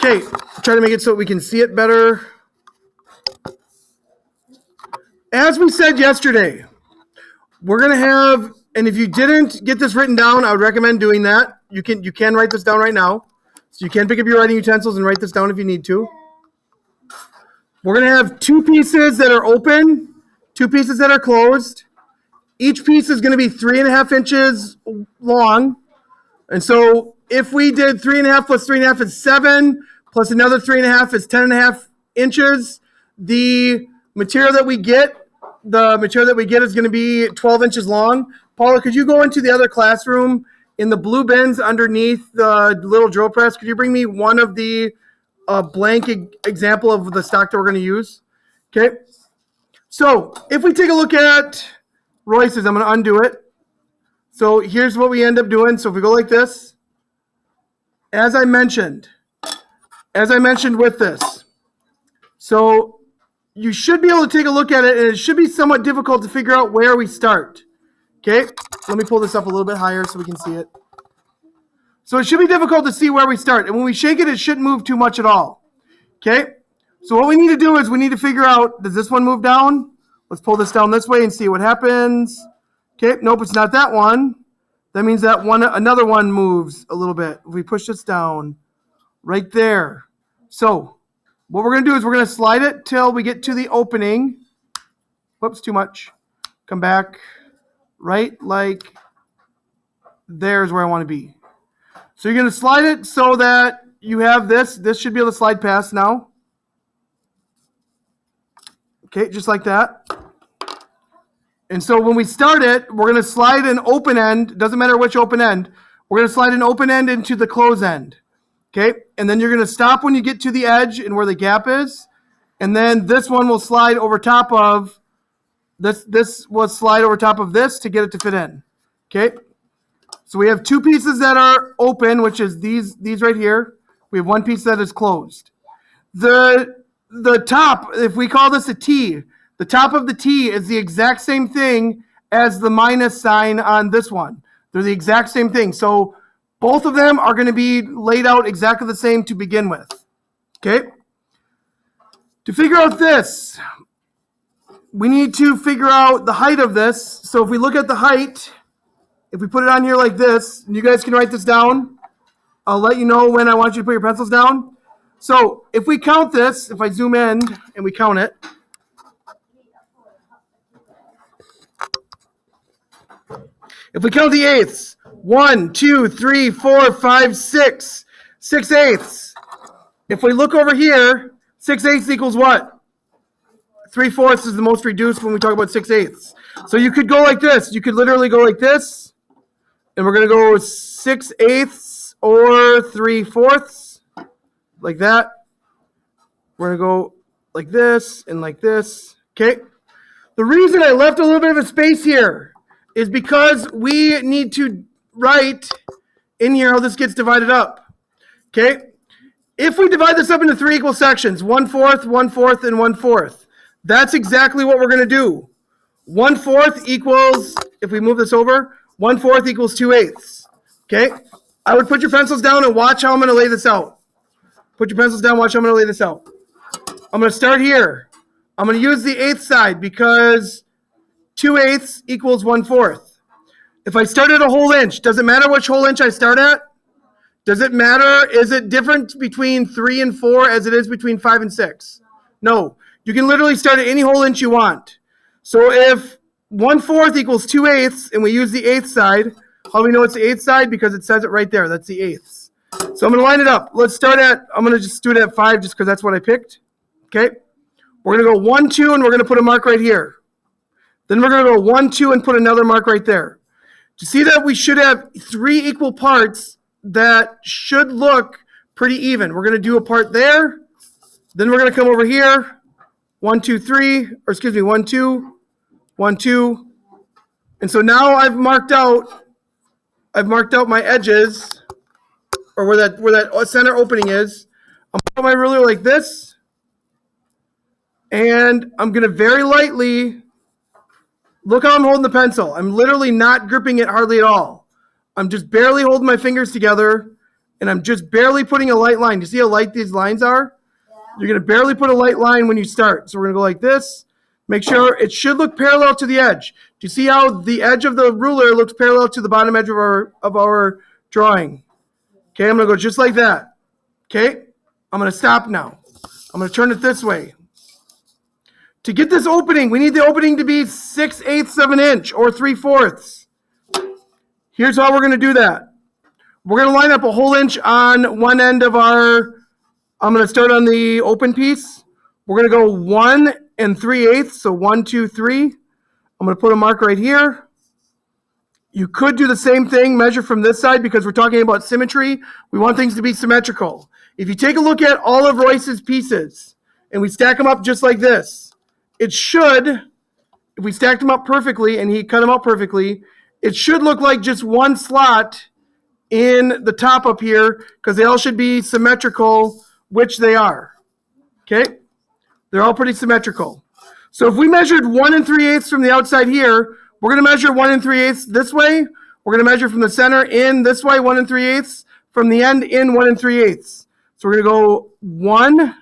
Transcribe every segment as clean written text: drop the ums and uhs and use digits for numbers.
Okay, try to make it so we can see it better. As we said yesterday, we're going to have, and if you didn't get this written down, I would recommend doing that. You can write this down right now. So you can pick up your writing utensils and write this down if you need to. We're going to have 2 pieces that are open, 2 pieces that are closed. Each piece is going to be 3.5 inches long. And so if we did 3.5 plus 3.5 is 7, plus another 3.5 is 10.5 inches. The material that we get is going to be 12 inches long. Paula, could you go into the other classroom in the blue bins underneath the little drill press? Could you bring me one of the blank example of the stock that we're going to use? Okay. So if we take a look at Royce's, I'm going to undo it. So here's what we end up doing. So if we go like this, as I mentioned with this, so you should be able to take a look at it, and it should be somewhat difficult to figure out where we start. Okay, let me pull this up a little bit higher so we can see it. So it should be difficult to see where we start, and when we shake it, it shouldn't move too much at all. Okay, so what we need to do is we need to figure out, does this one move down? Let's pull this down this way and see what happens. Okay, nope, it's not that one. That means that another one moves a little bit. If we push this down right there. So what we're going to do is we're going to slide it till we get to the opening. Whoops, too much. Come back right like there's where I want to be. So you're going to slide it so that you have this. This should be able to slide past now. Okay, just like that. And so when we start it, we're going to slide an open end. Doesn't matter which open end. We're going to slide an open end into the close end. Okay, and then you're going to stop when you get to the edge and where the gap is. And then this one will slide over top of this. This will slide over top of this to get it to fit in. Okay, so we have 2 pieces that are open, which is these right here. We have 1 piece that is closed. The top, if we call this a T, the top of the T is the exact same thing as the minus sign on this one. They're the exact same thing. So both of them are going to be laid out exactly the same to begin with. Okay? To figure out this, we need to figure out the height of this. So if we look at the height, if we put it on here like this, and you guys can write this down, I'll let you know when I want you to put your pencils down. So if we count this, if I zoom in and we count it, if we count the eighths, 1, 2, 3, 4, 5, 6, 6 eighths. If we look over here, 6 eighths equals what? 3/4 is the most reduced when we talk about 6 eighths. So you could go like this. You could literally go like this, and we're going to go 6 eighths or 3/4, like that. We're going to go like this and like this. Okay. The reason I left a little bit of a space here is because we need to write in here how this gets divided up. Okay? If we divide this up into 3 equal sections, 1/4, 1/4, and 1/4, that's exactly what we're going to do. 1/4 equals, if we move this over, 1/4 equals 2 eighths. Okay? I would put your pencils down and watch how I'm going to lay this out. Put your pencils down, watch how I'm going to lay this out. I'm going to start here. I'm going to use the eighth side because 2 eighths equals 1/4. If I start at a whole inch, does it matter which whole inch I start at? Does it matter? Is it different between 3 and 4 as it is between 5 and 6? No. You can literally start at any whole inch you want. So if 1/4 equals 2 eighths and we use the eighth side, how do we know it's the eighth side? Because it says it right there. That's the eighths. So I'm going to line it up. Let's start at, I'm going to just do it at 5 just because that's what I picked. Okay? We're going to go 1, 2, and we're going to put a mark right here. Then we're going to go 1, 2, and put another mark right there. To see that we should have 3 equal parts that should look pretty even. We're going to do a part there. Then we're going to come over here. 1, 2, 3, or excuse me, 1, 2, 1, 2. And so now I've marked out my edges, or where that center opening is. I'm going to put my ruler like this. And I'm going to very lightly, look how I'm holding the pencil. I'm literally not gripping it hardly at all. I'm just barely holding my fingers together, and I'm just barely putting a light line. You see how light these lines are? You're going to barely put a light line when you start. So we're going to go like this. Make sure it should look parallel to the edge. Do you see how the edge of the ruler looks parallel to the bottom edge of our drawing? Okay, I'm going to go just like that. Okay, I'm going to stop now. I'm going to turn it this way. To get this opening, we need the opening to be 6/8 of an inch or 3/4. Here's how we're going to do that. We're going to line up a whole inch on one end of our, I'm going to start on the open piece. We're going to go 1 3/8, so 1, 2, 3. I'm going to put a mark right here. You could do the same thing, measure from this side, because we're talking about symmetry. We want things to be symmetrical. If you take a look at all of Royce's pieces, and we stack them up just like this, it should, if we stacked them up perfectly, and he cut them out perfectly, it should look like just one slot in the top up here, because they all should be symmetrical, which they are. Okay? They're all pretty symmetrical. So if we measured 1 3/8 from the outside here, we're going to measure 1 3/8 this way. We're going to measure from the center in this way, 1 3/8, from the end in 1 3/8. So we're going to go 1,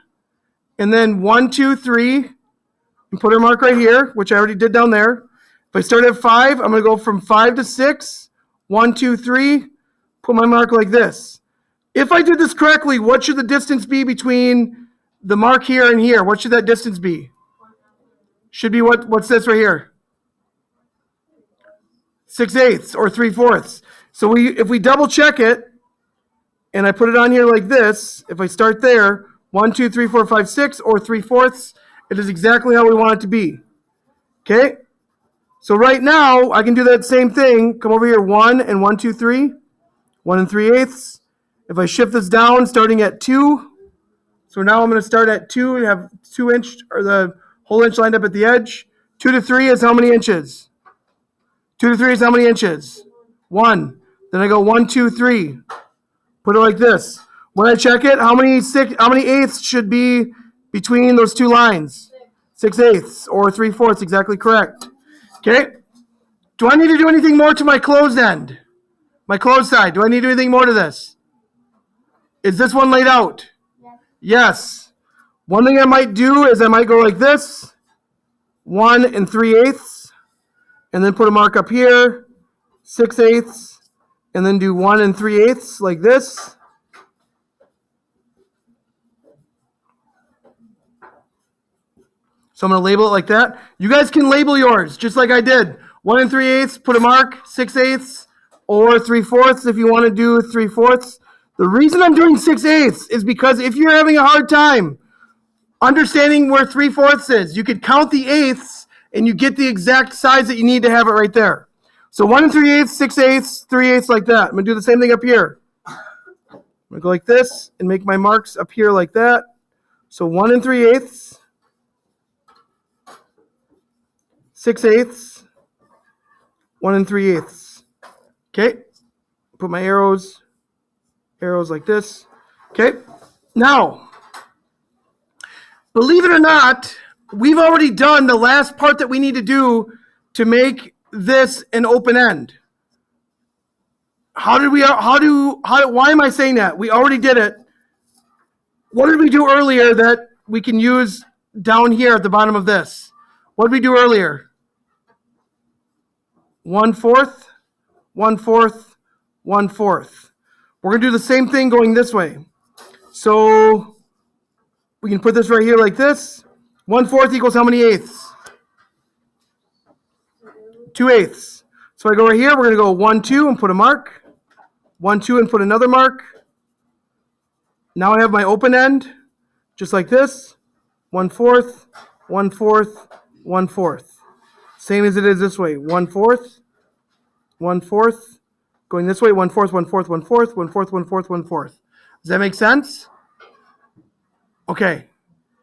and then 1, 2, 3, and put our mark right here, which I already did down there. If I start at 5, I'm going to go from 5 to 6, 1, 2, 3, put my mark like this. If I did this correctly, what should the distance be between the mark here and here? What should that distance be? Should be what's this right here? 6/8 or 3/4. So if we double check it, and I put it on here like this, if I start there, 1, 2, 3, 4, 5, 6, or 3/4, it is exactly how we want it to be. Okay? So right now, I can do that same thing. Come over here, 1 and 1, 2, 3. 1 3/8. If I shift this down, starting at 2. So now I'm going to start at 2 and have 2 inch, or the whole inch lined up at the edge. 2 to 3 is how many inches? 2 to 3 is how many inches? 1. Then I go 1, 2, 3. Put it like this. When I check it, how many eighths should be between those two lines? 6/8 or 3/4, exactly correct. Okay. Do I need to do anything more to my closed end? My closed side. Do I need to do anything more to this? Is this one laid out? Yes. One thing I might do is I might go like this. 1 3/8. And then put a mark up here. 6/8. And then do 1 3/8 like this. So I'm going to label it like that. You guys can label yours just like I did. 1 3/8, put a mark, 6/8, or 3/4 if you want to do 3/4. The reason I'm doing 6/8 is because if you're having a hard time understanding where 3/4 is, you could count the eighths and you get the exact size that you need to have it right there. So 1 3/8, 6/8, 3/8 like that. I'm going to do the same thing up here. I'm going to go like this and make my marks up here like that. So 1 3/8. 6/8, 1 3/8. Okay, put my arrows like this. Okay, now, believe it or not, we've already done the last part that we need to do to make this an open end. Why am I saying that? We already did it. What did we do earlier that we can use down here at the bottom of this? What did we do earlier? 1/4, 1/4, 1/4. We're going to do the same thing going this way. So we can put this right here like this. 1/4 equals how many eighths? 2/8. So I go right here. We're going to go 1, 2 and put a mark. 1, 2 and put another mark. Now I have my open end, just like this. 1/4, 1/4, 1/4. Same as it is this way. 1/4, 1/4. Going this way, 1/4, 1/4, 1/4, 1/4, 1/4, 1/4. Does that make sense? Okay.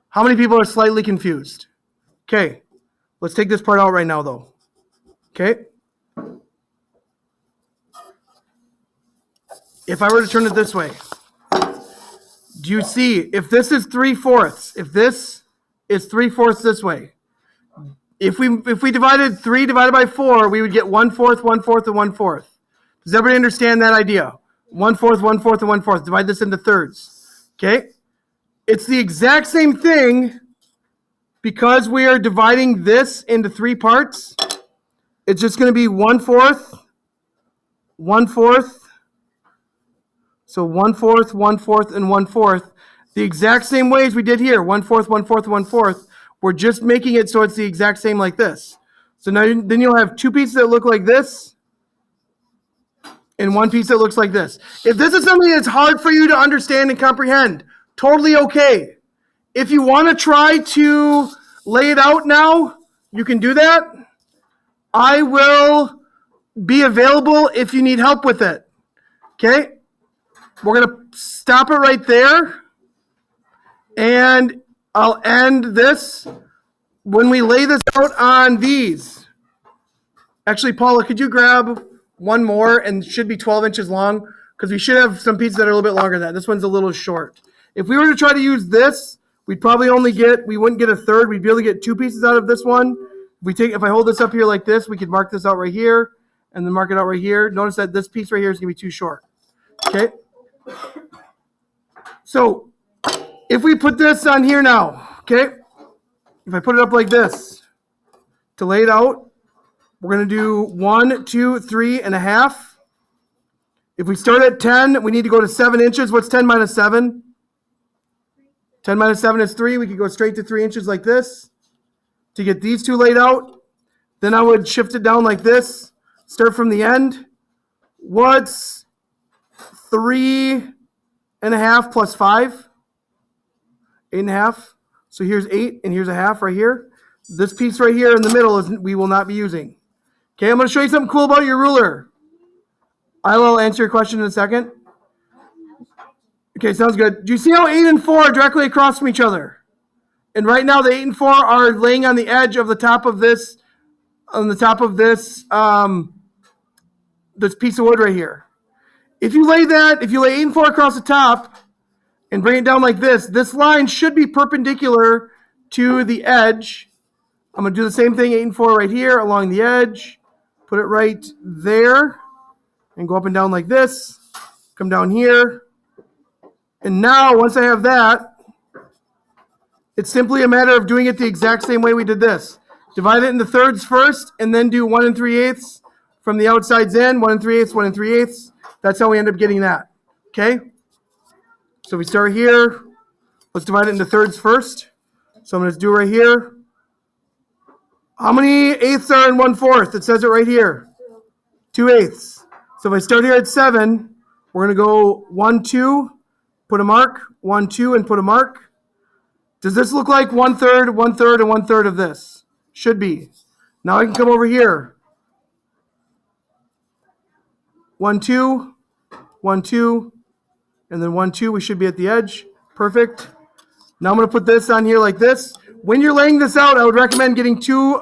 How many people are slightly confused? Okay. Let's take this part out right now, though. Okay. If I were to turn it this way, do you see, if this is 3/4, if this is 3/4 this way, if we divided 3 divided by 4, we would get 1/4, 1/4, and 1/4. Does everybody understand that idea? 1/4, 1/4, and 1/4. Divide this into thirds. Okay? It's the exact same thing because we are dividing this into 3 parts. It's just going to be 1/4, 1/4. So 1/4, 1/4, and 1/4. The exact same way as we did here. 1/4, 1/4, 1/4. We're just making it so it's the exact same like this. So now then you'll have 2 pieces that look like this and 1 piece that looks like this. If this is something that's hard for you to understand and comprehend, totally okay. If you want to try to lay it out now, you can do that. I will be available if you need help with it. Okay? We're going to stop it right there. And I'll end this when we lay this out on these. Actually, Paula, could you grab one more, and it should be 12 inches long, because we should have some pieces that are a little bit longer than that. This one's a little short. If we were to try to use this, we'd probably we wouldn't get a third. We'd be able to get 2 pieces out of this one. If I hold this up here like this, we could mark this out right here, and then mark it out right here. Notice that this piece right here is going to be too short. Okay? So, if we put this on here now, okay? If I put it up like this, to lay it out, we're going to do 1, 2, 3 and a half. If we start at 10, we need to go to 7 inches. What's 10 minus 7? 10 minus 7 is 3. We could go straight to 3 inches like this to get these 2 laid out. Then I would shift it down like this. Start from the end. What's 3 and a half plus 5? 8 and a half. So here's 8 and here's a half right here. This piece right here in the middle we will not be using. Okay, I'm going to show you something cool about your ruler. I will answer your question in a second. Okay, sounds good. Do you see how 8 and 4 are directly across from each other? And right now the 8 and 4 are laying on the edge of the top of this, this piece of wood right here. If you lay 8 and 4 across the top and bring it down like this line should be perpendicular to the edge. I'm going to do the same thing, 8 and 4 right here along the edge. Put it right there and go up and down like this. Come down here. And now, once I have that, it's simply a matter of doing it the exact same way we did this. Divide it into thirds first, and then do 1 3/8 from the outsides in, 1 3/8, 1 3/8. That's how we end up getting that. Okay? So we start here. Let's divide it into thirds first. So I'm going to do right here. How many eighths are in 1/4? It says it right here. 2 eighths. So if I start here at 7, we're going to go 1, 2, put a mark, 1, 2, and put a mark. Does this look like 1/3, 1/3, and 1/3 of this? Should be. Now I can come over here. 1, 2, 1, 2, and then 1, 2. We should be at the edge. Perfect. Now I'm going to put this on here like this. When you're laying this out, I would recommend getting 2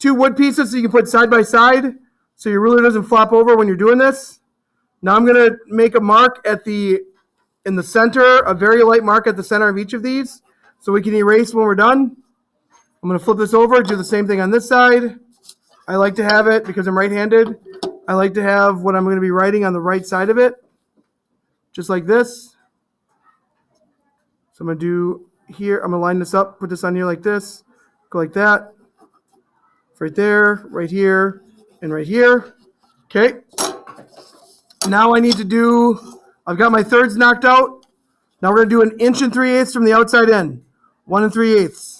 wood pieces so you can put side by side so your ruler doesn't flop over when you're doing this. Now I'm going to make a mark in the center, a very light mark at the center of each of these so we can erase when we're done. I'm going to flip this over, do the same thing on this side. I like to have it, because I'm right-handed, I like to have what I'm going to be writing on the right side of it, just like this. So I'm going to do here, I'm going to line this up, put this on here like this, go like that, right there, right here, and right here. Okay. Now I need to do, I've got my thirds knocked out. Now we're going to do 1 3/8 from the outside in. 1 3/8.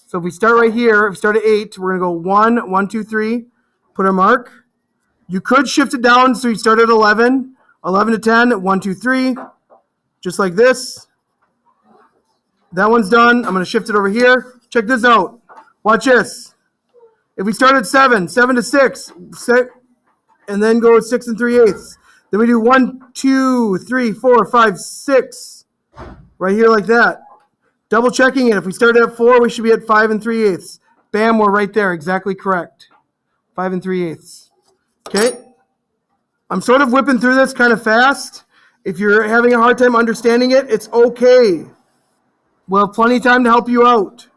So if we start right here, if we start at 8, we're going to go 1, 1, 2, 3, put a mark. You could shift it down so you start at 11. 11 to 10, 1, 2, 3, just like this. That one's done. I'm going to shift it over here. Check this out. Watch this. If we start at 7, 7 to 6, and then go 6 3/8. Then we do 1, 2, 3, 4, 5, 6, right here like that. Double checking it. If we started at 4, we should be at 5 3/8. Bam, we're right there. Exactly correct. 5 3/8. Okay. I'm sort of whipping through this kind of fast. If you're having a hard time understanding it, it's okay. We'll have plenty of time to help you out.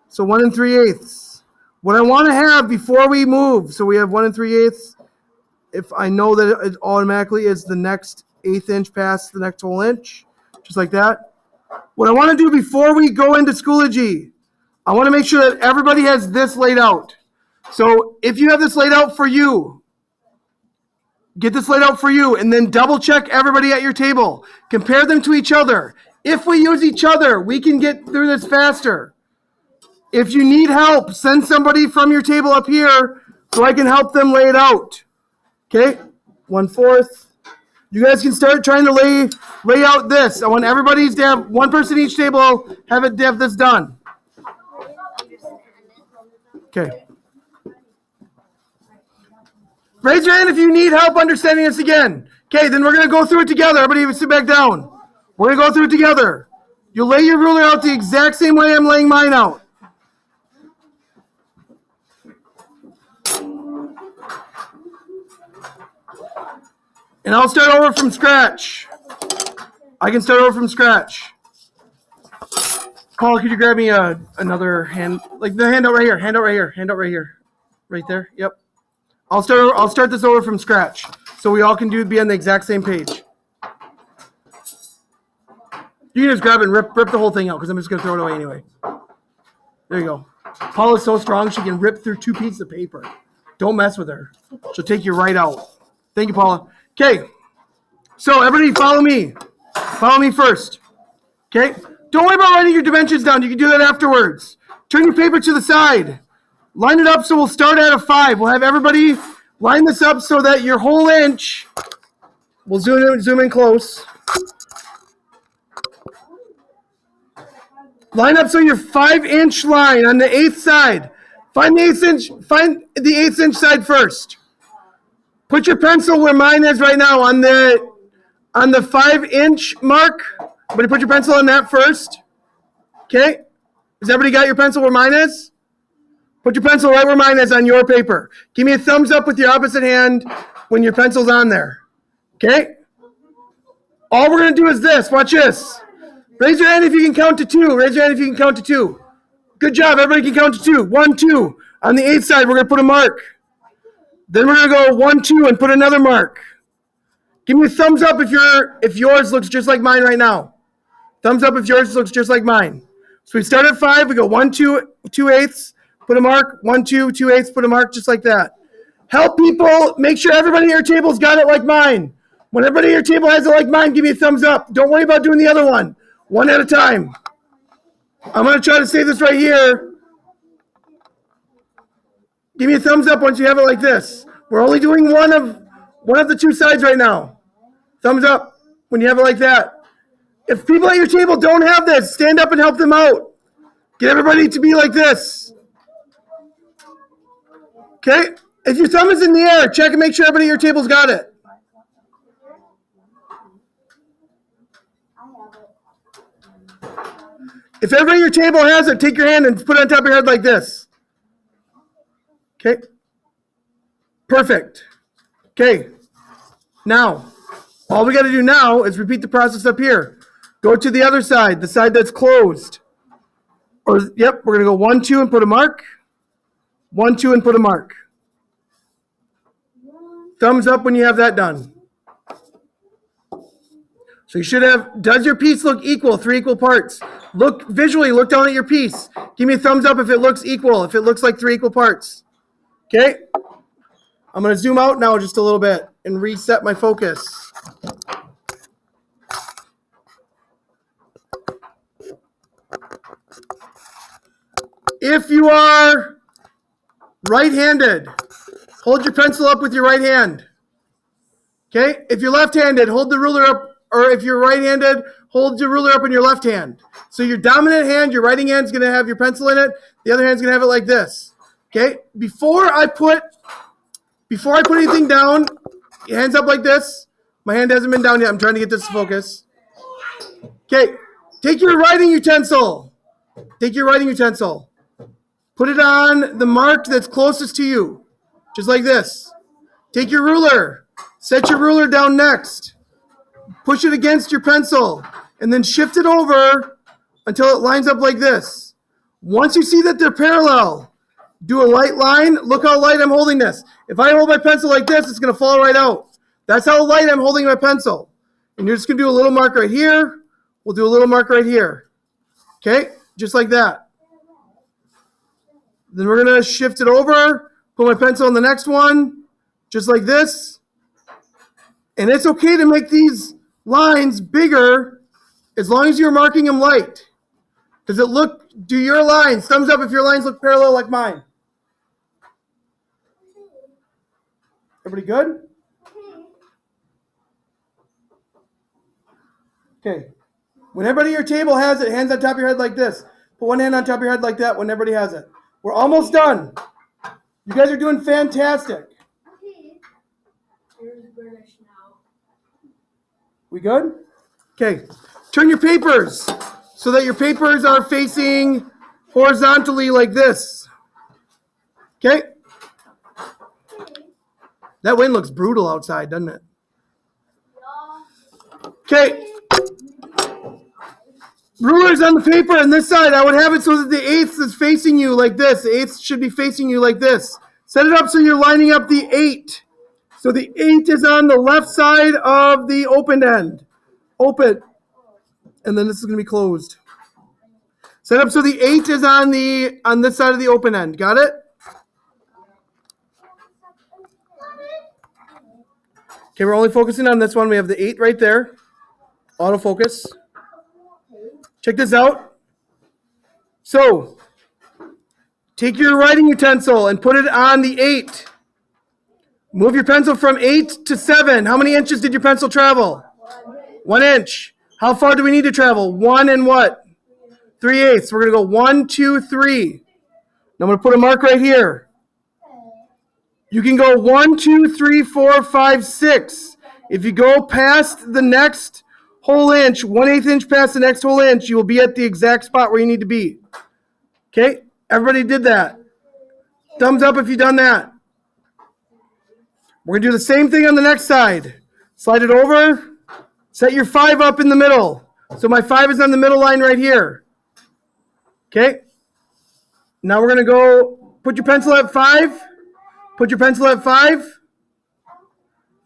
So 1 3/8. What I want to have before we move, so we have 1 3/8 if I know that it automatically is the next 1/8 inch past the next whole inch, just like that. What I want to do before we go into Schoology, I want to make sure that everybody has this laid out. So if you have this laid out for you, get this laid out for you, and then double check everybody at your table. Compare them to each other. If we use each other, we can get through this faster. If you need help, send somebody from your table up here so I can help them lay it out. Okay, 1/4. You guys can start trying to lay out this. I want everybody to have one person each table have this done. Okay. Raise your hand if you need help understanding this again. Okay, then we're going to go through it together. Everybody sit back down. We're going to go through it together. You'll lay your ruler out the exact same way I'm laying mine out. And I'll start over from scratch. I can start over from scratch. Paul, could you grab me another hand, like the handout right here, handout right here, right there. Yep. I'll start this over from scratch, so we all can be on the exact same page. You can just grab it and rip the whole thing out, because I'm just gonna throw it away anyway. There you go. Paul is so strong she can rip through 2 pieces of paper. Don't mess with her. She'll take you right out. Thank you, Paula. Okay, so everybody follow me. Follow me first. Okay, don't worry about writing your dimensions down. You can do that afterwards. Turn your paper to the side. Line it up so we'll start at a 5. We'll have everybody line this up so that your whole inch, we'll zoom in close. Line up so your 5-inch line on the 1/8 side. Find the 1/8 inch side first. Put your pencil where mine is right now on the 5-inch mark. Everybody put your pencil on that first. Okay? Has everybody got your pencil where mine is? Put your pencil right where mine is on your paper. Give me a thumbs up with your opposite hand when your pencil's on there. Okay? All we're going to do is this. Watch this. Raise your hand if you can count to 2. Raise your hand if you can count to 2. Good job. Everybody can count to 2. 1, 2. On the 1/8 side, we're going to put a mark. Then we're going to go 1, 2 and put another mark. Give me a thumbs up if yours looks just like mine right now. Thumbs up if yours looks just like mine. So we start at 5. We go 1, 2, 2/8. Put a mark. 1, 2, 2/8. Put a mark just like that. Help people. Make sure everybody at your table's got it like mine. When everybody at your table has it like mine, give me a thumbs up. Don't worry about doing the other one. One at a time. I'm going to try to say this right here. Give me a thumbs up once you have it like this. We're only doing one of the 2 sides right now. Thumbs up when you have it like that. If people at your table don't have this, stand up and help them out. Get everybody to be like this. Okay? If your thumb is in the air, check and make sure everybody at your table's got it. If everybody at your table has it, take your hand and put it on top of your head like this. Okay? Perfect. Okay. Now, all we got to do now is repeat the process up here. Go to the other side, the side that's closed. Yep, we're going to go 1, 2 and put a mark. 1, 2 and put a mark. Thumbs up when you have that done. So you should have, does your piece look equal? 3 equal parts. Look down at your piece. Give me a thumbs up if it looks equal, if it looks like 3 equal parts. Okay? I'm going to zoom out now just a little bit and reset my focus. If you are right-handed, hold your pencil up with your right hand. Okay? If you're left-handed, hold the ruler up, or if you're right-handed, hold your ruler up in your left hand. So your dominant hand, your writing hand is going to have your pencil in it. The other hand's going to have it like this. Okay? Before I put anything down, your hands up like this. My hand hasn't been down yet. I'm trying to get this to focus. Okay. Take your writing utensil. Put it on the mark that's closest to you. Just like this. Take your ruler. Set your ruler down next. Push it against your pencil. And then shift it over until it lines up like this. Once you see that they're parallel, do a light line. Look how light I'm holding this. If I hold my pencil like this, it's going to fall right out. That's how light I'm holding my pencil. And you're just going to do a little mark right here. We'll do a little mark right here. Okay? Just like that. Then we're going to shift it over, put my pencil on the next one, just like this. And it's okay to make these lines bigger as long as you're marking them light. Does it look, do your lines, thumbs up if your lines look parallel like mine. Everybody good? Okay. When everybody at your table has it, hands on top of your head like this. Put one hand on top of your head like that when everybody has it. We're almost done. You guys are doing fantastic. Okay. Here's British now. We good? Okay. Turn your papers so that your papers are facing horizontally like this. Okay? That wind looks brutal outside, doesn't it? Okay. Rulers on the paper on this side. I would have it so that the eighth is facing you like this. The eighth should be facing you like this. Set it up so you're lining up the 8. So the 8 is on the left side of the open end. Open. And then this is going to be closed. Set up so the 8 is on this side of the open end. Got it? Okay, we're only focusing on this one. We have the 8 right there. Autofocus. Check this out. So, take your writing utensil and put it on the 8. Move your pencil from 8 to 7. How many inches did your pencil travel? 1 inch. How far do we need to travel? 1 and what? 3/8. We're going to go 1, 2, 3. Now I'm going to put a mark right here. You can go 1, 2, 3, 4, 5, 6. If you go past the next whole inch, 1/8 inch past the next whole inch, you will be at the exact spot where you need to be. Okay? Everybody did that. Thumbs up if you've done that. We're going to do the same thing on the next side. Slide it over. Set your 5 up in the middle. So my 5 is on the middle line right here. Okay? Now we're going to go, put your pencil at 5. Put your pencil at 5.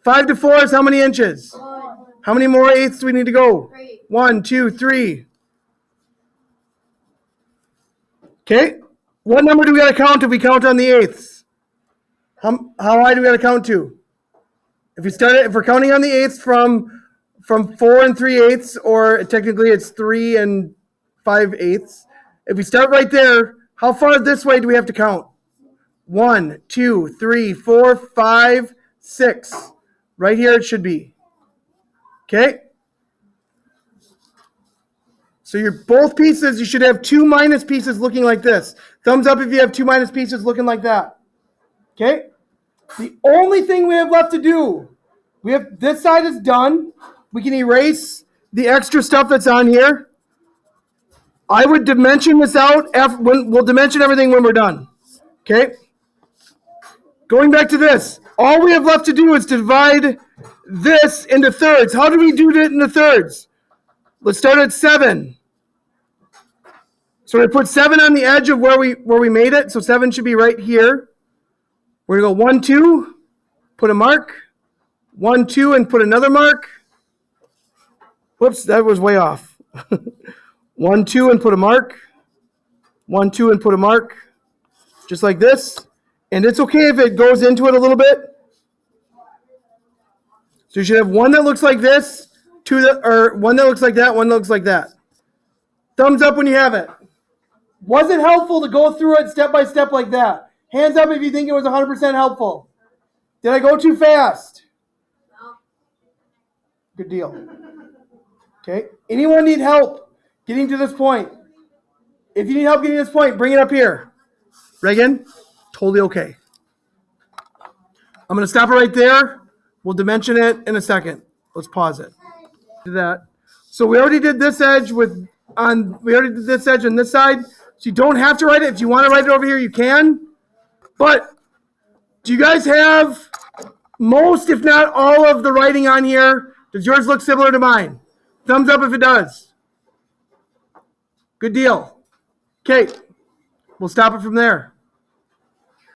5 to 4 is how many inches? 1. How many more eighths do we need to go? 3. 1, 2, 3. Okay? What number do we got to count if we count on the eighths? How high do we got to count to? If we're counting on the eighths from 4 3/8, or technically it's 3 5/8. If we start right there, how far this way do we have to count? 1, 2, 3, 4, 5, 6. Right here it should be. Okay? So your both pieces, you should have 2 minus pieces looking like this. Thumbs up if you have 2 minus pieces looking like that. Okay? The only thing we have left to do, this side is done. We can erase the extra stuff that's on here. I would dimension this out. We'll dimension everything when we're done. Okay? Going back to this, all we have left to do is to divide this into thirds. How do we do it into thirds? Let's start at 7. So we put 7 on the edge of where we made it. So 7 should be right here. We're going to go 1, 2, put a mark. 1, 2, and put another mark. Whoops, that was way off. 1, 2, and put a mark. 1, 2, and put a mark. Just like this. And it's okay if it goes into it a little bit. So you should have one that looks like this, one that looks like that, one that looks like that. Thumbs up when you have it. Was it helpful to go through it step by step like that? Hands up if you think it was 100% helpful. Did I go too fast? No. Good deal. Okay. Anyone need help getting to this point? If you need help getting to this point, bring it up here. Reagan? Totally okay. I'm going to stop it right there. We'll dimension it in a second. Let's pause it. Do that. So we already did this edge on this side. So you don't have to write it. If you want to write it over here, you can. But do you guys have most, if not all, of the writing on here? Does yours look similar to mine? Thumbs up if it does. Good deal. Okay. We'll stop it from there.